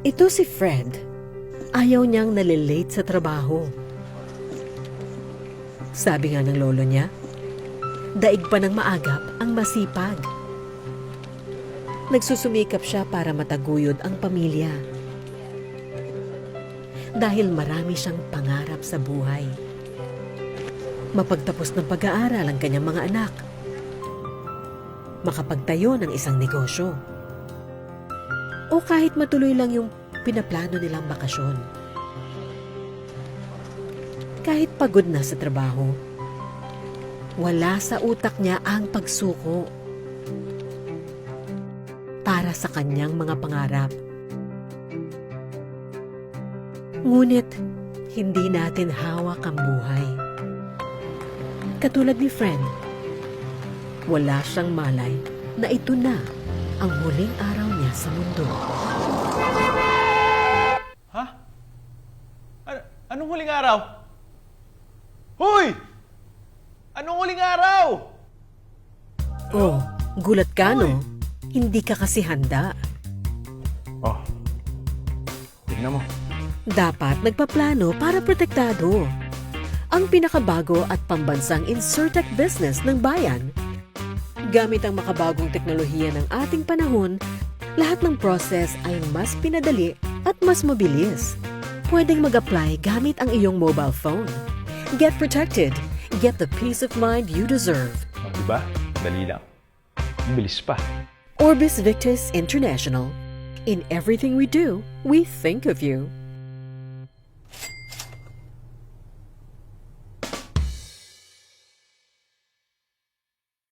Ito si Fred. Ayaw niyang nalilate sa trabaho. Sabi nga ng lolo niya, daig pa ng maagap ang masipag. Nagsusumikap siya para mataguyod ang pamilya. Dahil marami siyang pangarap sa buhay. Mapagtapos ng pag-aaral ang kanyang mga anak. Makapagtayo ng isang negosyo. O kahit matuloy lang yung pinaplano nilang bakasyon. Kahit pagod na sa trabaho, wala sa utak niya ang pagsuko para sa kanyang mga pangarap. Ngunit, hindi natin hawak ang buhay. Katulad ni Fred, wala siyang malay na ito na ang huling araw niya sa mundo. Ha? Anong huling araw? Hoy! Anong huling araw? Oh, gulat ka no? Hindi ka kasi handa. Oh, tingnan mo. Dapat nagpaplano para protektado. Ang pinakabago at pambansang Insurtech business ng bayan. Gamit ang makabagong teknolohiya ng ating panahon, lahat ng process ay mas pinadali at mas mabilis. Pwedeng mag-apply gamit ang iyong mobile phone. Get protected. Get the peace of mind you deserve. Oh, diba? Dali lang. Ang bilis pa. Orbis Victus International. In everything we do, we think of you.